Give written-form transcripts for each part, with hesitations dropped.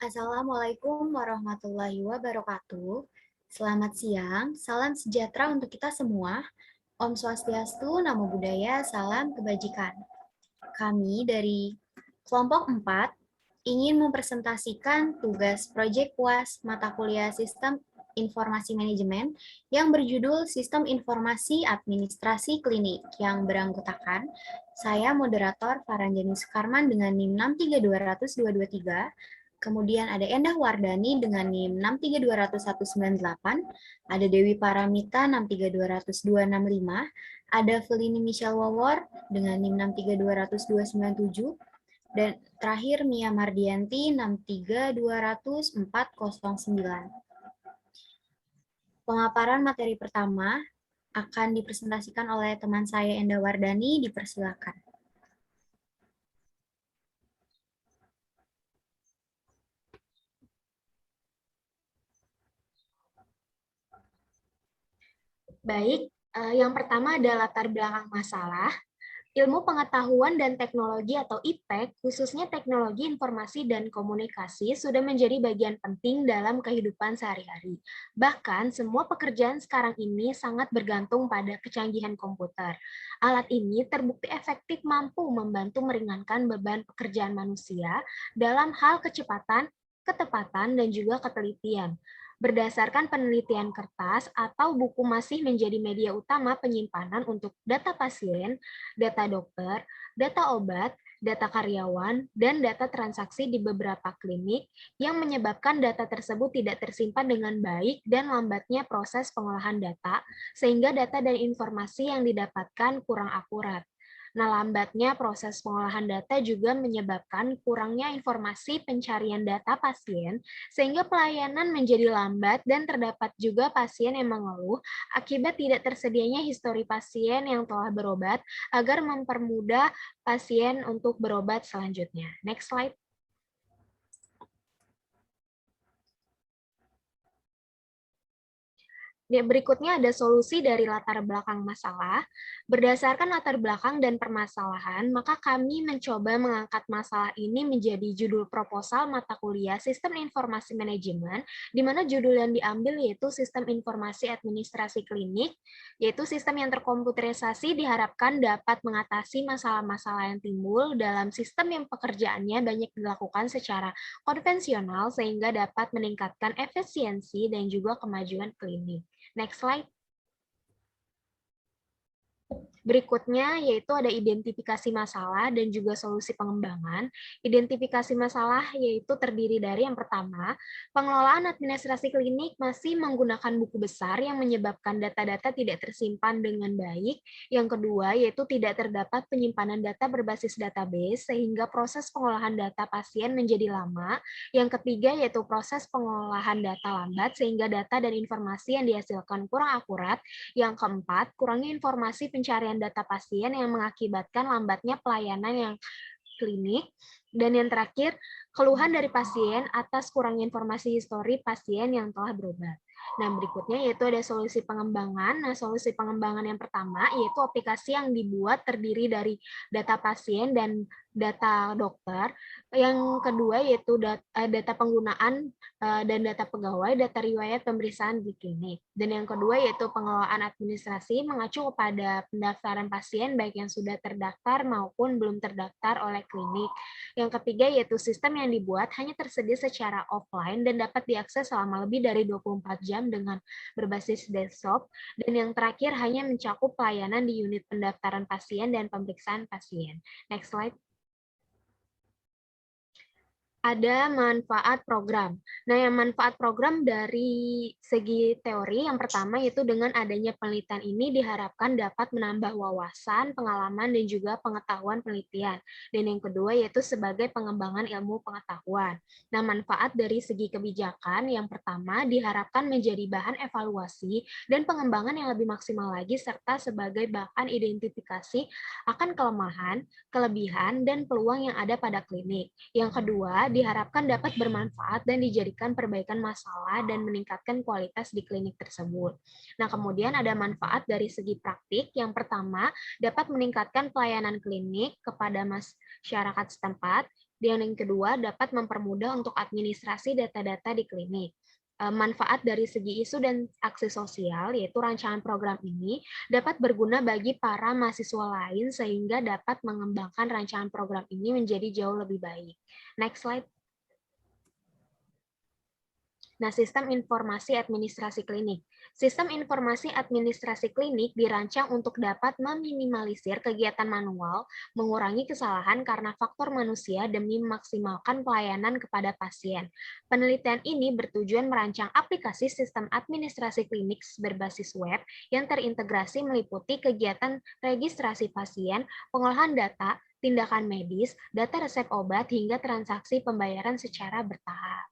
Assalamualaikum warahmatullahi wabarakatuh. Selamat siang, salam sejahtera untuk kita semua. Om Swastiastu, Namo Buddhaya, salam kebajikan. Kami dari kelompok 4 ingin mempresentasikan tugas proyek UAS mata kuliah Sistem Informasi Manajemen yang berjudul Sistem Informasi Administrasi Klinik yang beranggotakan saya moderator Faranjani Sukarman dengan NIM 63200223, kemudian ada Endah Wardani dengan NIM 6320198, ada Dewi Paramita 6320265, ada Felini Michelle Wawor dengan NIM 6320297, dan terakhir Mia Mardianti 6320409. Pemaparan materi pertama akan dipresentasikan oleh teman saya Endah Wardani, dipersilakan. Baik, yang pertama adalah latar belakang masalah. Ilmu pengetahuan dan teknologi atau IPTEK, khususnya teknologi informasi dan komunikasi, sudah menjadi bagian penting dalam kehidupan sehari-hari. Bahkan, semua pekerjaan sekarang ini sangat bergantung pada kecanggihan komputer. Alat ini terbukti efektif mampu membantu meringankan beban pekerjaan manusia dalam hal kecepatan, ketepatan, dan juga ketelitian. Berdasarkan penelitian kertas atau buku masih menjadi media utama penyimpanan untuk data pasien, data dokter, data obat, data karyawan, dan data transaksi di beberapa klinik yang menyebabkan data tersebut tidak tersimpan dengan baik dan lambatnya proses pengolahan data, sehingga data dan informasi yang didapatkan kurang akurat. Nah, lambatnya proses pengolahan data juga menyebabkan kurangnya informasi pencarian data pasien, sehingga pelayanan menjadi lambat dan terdapat juga pasien yang mengeluh akibat tidak tersedianya histori pasien yang telah berobat agar mempermudah pasien untuk berobat selanjutnya. Next slide. Berikutnya ada solusi dari latar belakang masalah. Berdasarkan latar belakang dan permasalahan, maka kami mencoba mengangkat masalah ini menjadi judul proposal mata kuliah Sistem Informasi Manajemen, di mana judul yang diambil yaitu Sistem Informasi Administrasi Klinik, yaitu sistem yang terkomputerisasi diharapkan dapat mengatasi masalah-masalah yang timbul dalam sistem yang pekerjaannya banyak dilakukan secara konvensional sehingga dapat meningkatkan efisiensi dan juga kemajuan klinik. Next slide. Berikutnya yaitu ada identifikasi masalah dan juga solusi pengembangan. Identifikasi masalah yaitu terdiri dari yang pertama, pengelolaan administrasi klinik masih menggunakan buku besar yang menyebabkan data-data tidak tersimpan dengan baik. Yang kedua yaitu tidak terdapat penyimpanan data berbasis database sehingga proses pengolahan data pasien menjadi lama. Yang ketiga yaitu proses pengolahan data lambat sehingga data dan informasi yang dihasilkan kurang akurat. Yang keempat, kurangnya informasi pencarian data pasien yang mengakibatkan lambatnya pelayanan yang klinik. Dan yang terakhir, keluhan dari pasien atas kurangnya informasi histori pasien yang telah berobat. Nah, berikutnya yaitu ada solusi pengembangan. Nah, solusi pengembangan yang pertama yaitu aplikasi yang dibuat terdiri dari data pasien dan data dokter. Yang kedua yaitu data penggunaan dan data pegawai, data riwayat pemeriksaan di klinik. Dan yang kedua yaitu pengelolaan administrasi mengacu kepada pendaftaran pasien baik yang sudah terdaftar maupun belum terdaftar oleh klinik. Yang ketiga yaitu sistem yang dibuat hanya tersedia secara offline dan dapat diakses selama lebih dari 24 jam dengan berbasis desktop. Dan yang terakhir hanya mencakup pelayanan di unit pendaftaran pasien dan pemeriksaan pasien. Next slide. Ada manfaat program. Nah, yang manfaat program dari segi teori, yang pertama yaitu dengan adanya penelitian ini diharapkan dapat menambah wawasan, pengalaman, dan juga pengetahuan penelitian. Dan yang kedua yaitu sebagai pengembangan ilmu pengetahuan. Nah, manfaat dari segi kebijakan, yang pertama diharapkan menjadi bahan evaluasi dan pengembangan yang lebih maksimal lagi, serta sebagai bahan identifikasi akan kelemahan, kelebihan, dan peluang yang ada pada klinik. Yang kedua, diharapkan dapat bermanfaat dan dijadikan perbaikan masalah dan meningkatkan kualitas di klinik tersebut. Nah, kemudian ada manfaat dari segi praktik. Yang pertama, dapat meningkatkan pelayanan klinik kepada masyarakat setempat. Dan yang kedua, dapat mempermudah untuk administrasi data-data di klinik. Manfaat dari segi isu dan aksi sosial, yaitu rancangan program ini dapat berguna bagi para mahasiswa lain sehingga dapat mengembangkan rancangan program ini menjadi jauh lebih baik. Next slide. Nah, sistem informasi administrasi klinik. Sistem informasi administrasi klinik dirancang untuk dapat meminimalisir kegiatan manual, mengurangi kesalahan karena faktor manusia demi memaksimalkan pelayanan kepada pasien. Penelitian ini bertujuan merancang aplikasi sistem administrasi klinik berbasis web yang terintegrasi meliputi kegiatan registrasi pasien, pengolahan data, tindakan medis, data resep obat, hingga transaksi pembayaran secara bertahap.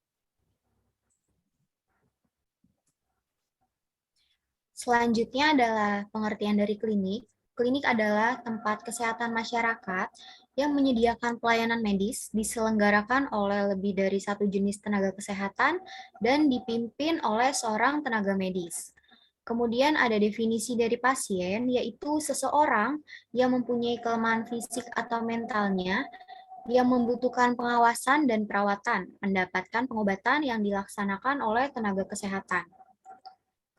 Selanjutnya adalah pengertian dari klinik. Klinik adalah tempat kesehatan masyarakat yang menyediakan pelayanan medis, diselenggarakan oleh lebih dari satu jenis tenaga kesehatan, dan dipimpin oleh seorang tenaga medis. Kemudian ada definisi dari pasien, yaitu seseorang yang mempunyai kelemahan fisik atau mentalnya, yang membutuhkan pengawasan dan perawatan, mendapatkan pengobatan yang dilaksanakan oleh tenaga kesehatan.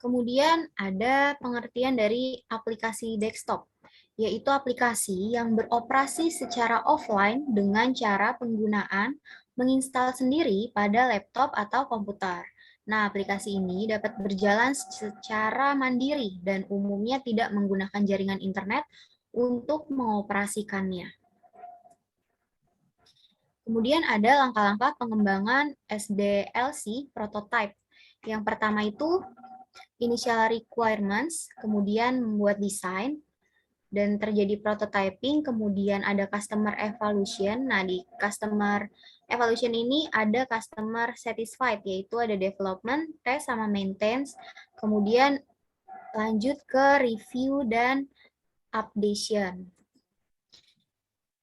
Kemudian ada pengertian dari aplikasi desktop, yaitu aplikasi yang beroperasi secara offline dengan cara penggunaan menginstal sendiri pada laptop atau komputer. Nah, aplikasi ini dapat berjalan secara mandiri dan umumnya tidak menggunakan jaringan internet untuk mengoperasikannya. Kemudian ada langkah-langkah pengembangan SDLC prototype. Yang pertama itu initial requirements, kemudian membuat desain, dan terjadi prototyping, kemudian ada customer evaluation. Nah, di customer evaluation ini ada customer satisfied, yaitu ada development, test, sama maintenance, kemudian lanjut ke review dan updation.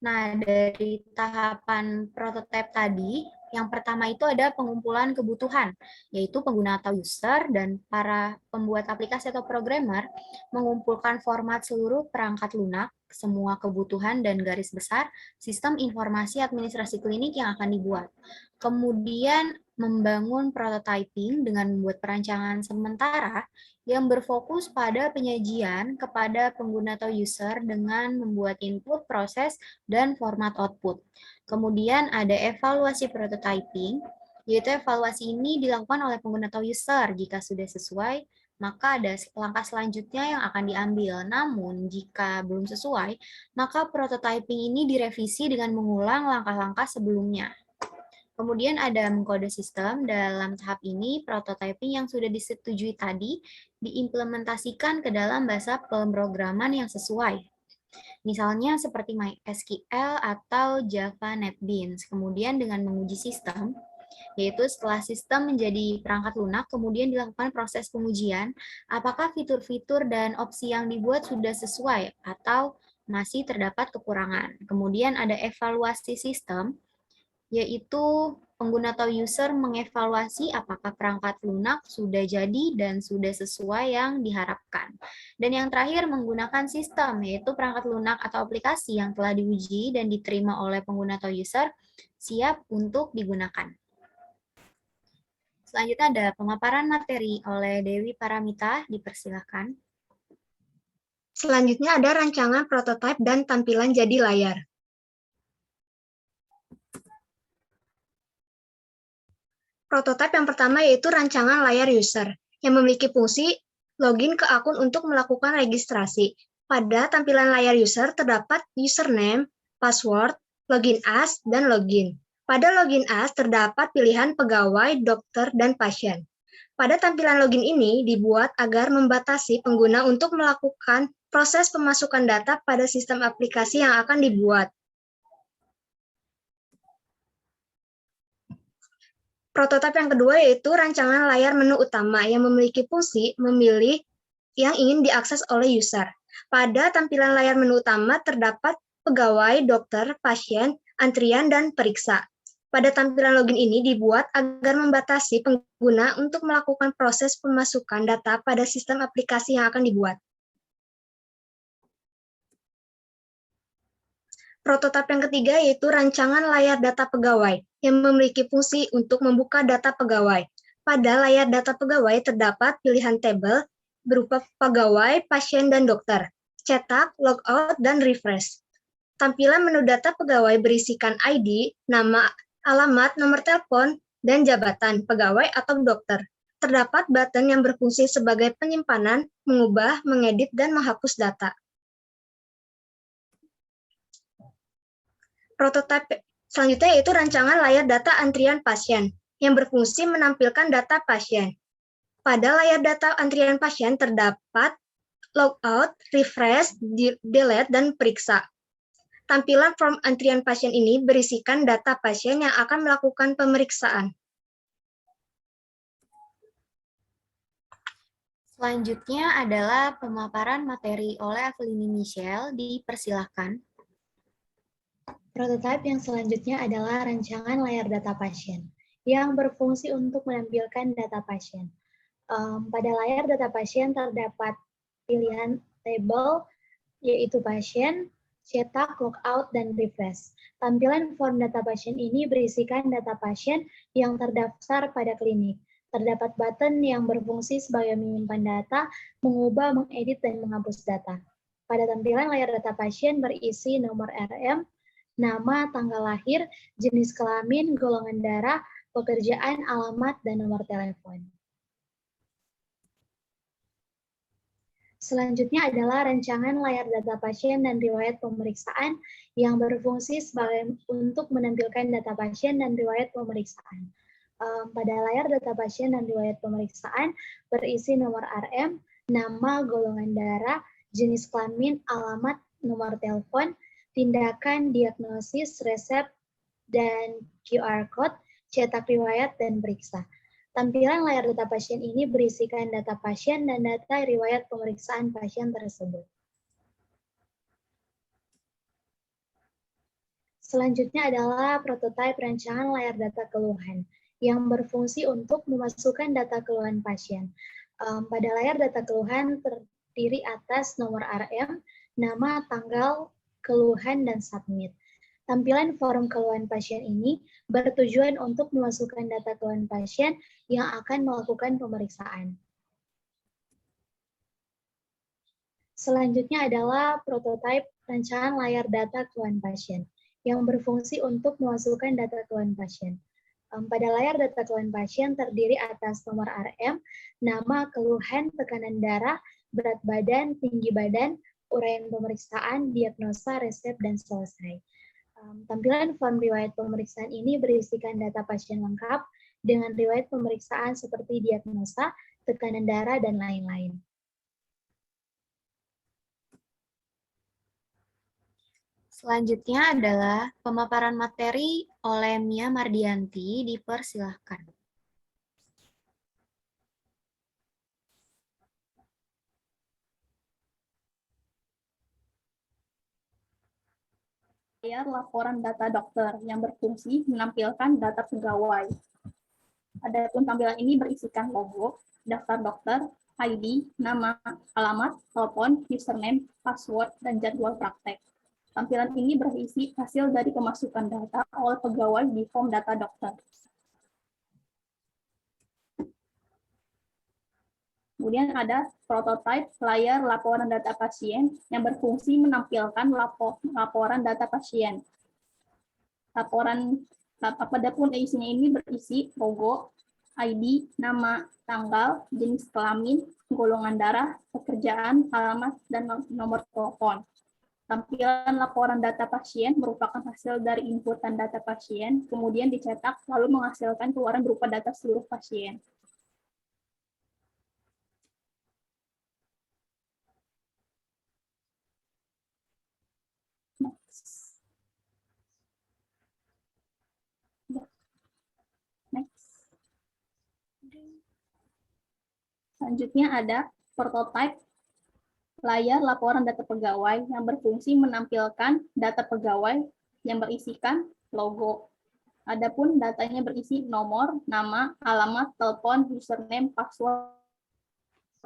Nah, dari tahapan prototype tadi, yang pertama itu ada pengumpulan kebutuhan, yaitu pengguna atau user dan para pembuat aplikasi atau programmer mengumpulkan format seluruh perangkat lunak, semua kebutuhan dan garis besar sistem informasi administrasi klinik yang akan dibuat. Kemudian membangun prototyping dengan membuat perancangan sementara yang berfokus pada penyajian kepada pengguna atau user dengan membuat input, proses, dan format output. Kemudian ada evaluasi prototyping, yaitu evaluasi ini dilakukan oleh pengguna atau user. Jika sudah sesuai, maka ada langkah selanjutnya yang akan diambil. Namun, jika belum sesuai, maka prototyping ini direvisi dengan mengulang langkah-langkah sebelumnya. Kemudian ada mengkode sistem. Dalam tahap ini, prototyping yang sudah disetujui tadi diimplementasikan ke dalam bahasa pemrograman yang sesuai. Misalnya seperti MySQL atau Java NetBeans. Kemudian dengan menguji sistem, yaitu setelah sistem menjadi perangkat lunak, kemudian dilakukan proses pengujian, apakah fitur-fitur dan opsi yang dibuat sudah sesuai atau masih terdapat kekurangan. Kemudian ada evaluasi sistem, yaitu pengguna atau user mengevaluasi apakah perangkat lunak sudah jadi dan sudah sesuai yang diharapkan. Dan yang terakhir menggunakan sistem, yaitu perangkat lunak atau aplikasi yang telah diuji dan diterima oleh pengguna atau user siap untuk digunakan. Selanjutnya ada pemaparan materi oleh Dewi Paramita, dipersilakan. Selanjutnya ada rancangan prototipe dan tampilan jadi layar. Prototipe yang pertama yaitu rancangan layar user, yang memiliki fungsi login ke akun untuk melakukan registrasi. Pada tampilan layar user terdapat username, password, login as, dan login. Pada login as terdapat pilihan pegawai, dokter, dan pasien. Pada tampilan login ini dibuat agar membatasi pengguna untuk melakukan proses pemasukan data pada sistem aplikasi yang akan dibuat. Prototipe yang kedua yaitu rancangan layar menu utama yang memiliki fungsi memilih yang ingin diakses oleh user. Pada tampilan layar menu utama terdapat pegawai, dokter, pasien, antrian, dan periksa. Pada tampilan login ini dibuat agar membatasi pengguna untuk melakukan proses pemasukan data pada sistem aplikasi yang akan dibuat. Prototipe yang ketiga yaitu rancangan layar data pegawai yang memiliki fungsi untuk membuka data pegawai. Pada layar data pegawai terdapat pilihan tabel berupa pegawai, pasien, dan dokter, cetak, logout, dan refresh. Tampilan menu data pegawai berisikan ID, nama, alamat, nomor telepon, dan jabatan pegawai atau dokter. Terdapat button yang berfungsi sebagai penyimpanan, mengubah, mengedit, dan menghapus data. Prototipe selanjutnya yaitu rancangan layar data antrian pasien yang berfungsi menampilkan data pasien. Pada layar data antrian pasien terdapat logout, refresh, delete, dan periksa. Tampilan form antrian pasien ini berisikan data pasien yang akan melakukan pemeriksaan. Selanjutnya adalah pemaparan materi oleh Avelini Michelle. Dipersilahkan. Prototipe yang selanjutnya adalah rancangan layar data pasien yang berfungsi untuk menampilkan data pasien. Pada layar data pasien terdapat pilihan tabel yaitu pasien, cetak, logout, dan refresh. Tampilan form data pasien ini berisikan data pasien yang terdaftar pada klinik. Terdapat button yang berfungsi sebagai menyimpan data, mengubah, mengedit, dan menghapus data. Pada tampilan layar data pasien berisi nomor RM, nama, tanggal lahir, jenis kelamin, golongan darah, pekerjaan, alamat, dan nomor telepon. Selanjutnya adalah rancangan layar data pasien dan riwayat pemeriksaan yang berfungsi sebagai untuk menampilkan data pasien dan riwayat pemeriksaan. Pada layar data pasien dan riwayat pemeriksaan berisi nomor RM, nama, golongan darah, jenis kelamin, alamat, nomor telepon, tindakan, diagnosis, resep, dan QR code, cetak riwayat, dan periksa. Tampilan layar data pasien ini berisikan data pasien dan data riwayat pemeriksaan pasien tersebut. Selanjutnya adalah prototipe rancangan layar data keluhan yang berfungsi untuk memasukkan data keluhan pasien. Pada layar data keluhan terdiri atas nomor RM, nama, tanggal, keluhan, dan submit. Tampilan form keluhan pasien ini bertujuan untuk memasukkan data keluhan pasien yang akan melakukan pemeriksaan. Selanjutnya adalah prototipe rancangan layar data keluhan pasien yang berfungsi untuk memasukkan data keluhan pasien. Pada layar data keluhan pasien terdiri atas nomor RM, nama, keluhan, tekanan darah, berat badan, tinggi badan, uraian pemeriksaan, diagnosa, resep, dan selesai. Tampilan form riwayat pemeriksaan ini berisikan data pasien lengkap dengan riwayat pemeriksaan seperti diagnosa, tekanan darah, dan lain-lain. Selanjutnya adalah pemaparan materi oleh Mia Mardianti. Dipersilahkan. Layar laporan data dokter yang berfungsi menampilkan data pegawai. Adapun tampilan ini berisikan logo, daftar dokter, ID, nama, alamat, telepon, username, password, dan jadwal praktek. Tampilan ini berisi hasil dari pemasukan data oleh pegawai di form data dokter. Kemudian ada prototipe layar laporan data pasien yang berfungsi menampilkan laporan data pasien. Adapun isinya ini berisi logo, ID, nama, tanggal, jenis kelamin, golongan darah, pekerjaan, alamat, dan nomor telepon. Tampilan laporan data pasien merupakan hasil dari inputan data pasien, kemudian dicetak, lalu menghasilkan keluaran berupa data seluruh pasien. Next. Selanjutnya ada prototipe layar laporan data pegawai yang berfungsi menampilkan data pegawai yang berisikan logo, Adapun datanya berisi nomor, nama, alamat, telepon, username, password,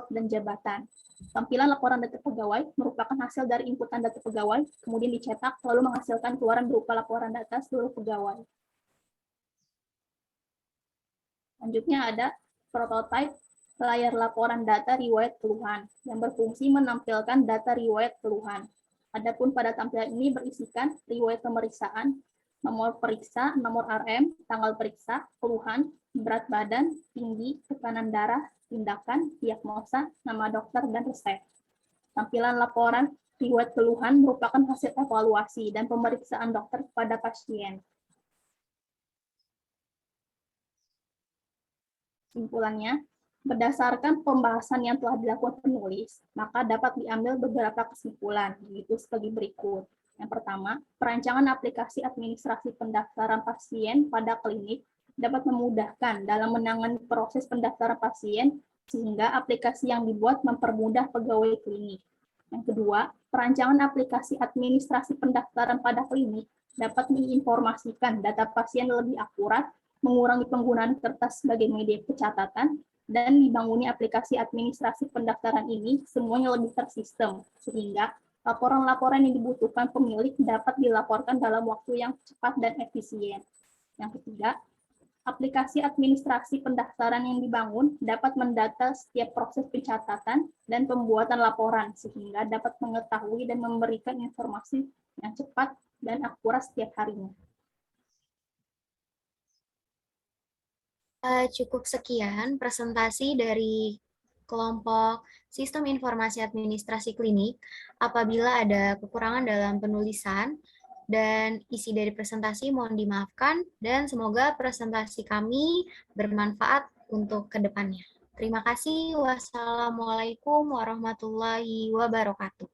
dan jabatan. Tampilan laporan data pegawai merupakan hasil dari inputan data pegawai, kemudian dicetak, lalu menghasilkan keluaran berupa laporan data seluruh pegawai. Selanjutnya ada prototipe layar laporan data riwayat keluhan yang berfungsi menampilkan data riwayat keluhan. Adapun pada tampilan ini berisikan riwayat pemeriksaan, nomor periksa, nomor RM, tanggal periksa, keluhan, berat badan, tinggi, tekanan darah, tindakan, diagnosa, nama dokter, dan resep. Tampilan laporan riwayat keluhan merupakan hasil evaluasi dan pemeriksaan dokter pada pasien. Kesimpulannya, berdasarkan pembahasan yang telah dilakukan penulis, maka dapat diambil beberapa kesimpulan, yaitu sebagai berikut. Yang pertama, perancangan aplikasi administrasi pendaftaran pasien pada klinik dapat memudahkan dalam menangani proses pendaftaran pasien, sehingga aplikasi yang dibuat mempermudah pegawai klinik. Yang kedua, perancangan aplikasi administrasi pendaftaran pada klinik dapat menginformasikan data pasien lebih akurat, mengurangi penggunaan kertas sebagai media pencatatan, dan dibangunnya aplikasi administrasi pendaftaran ini semuanya lebih tersistem, sehingga laporan-laporan yang dibutuhkan pemilik dapat dilaporkan dalam waktu yang cepat dan efisien. Yang ketiga, aplikasi administrasi pendaftaran yang dibangun dapat mendata setiap proses pencatatan dan pembuatan laporan, sehingga dapat mengetahui dan memberikan informasi yang cepat dan akurat setiap harinya. Cukup sekian presentasi dari kelompok Sistem Informasi Administrasi Klinik. Apabila ada kekurangan dalam penulisan dan isi dari presentasi mohon dimaafkan, dan semoga presentasi kami bermanfaat untuk kedepannya. Terima kasih. Wassalamualaikum warahmatullahi wabarakatuh.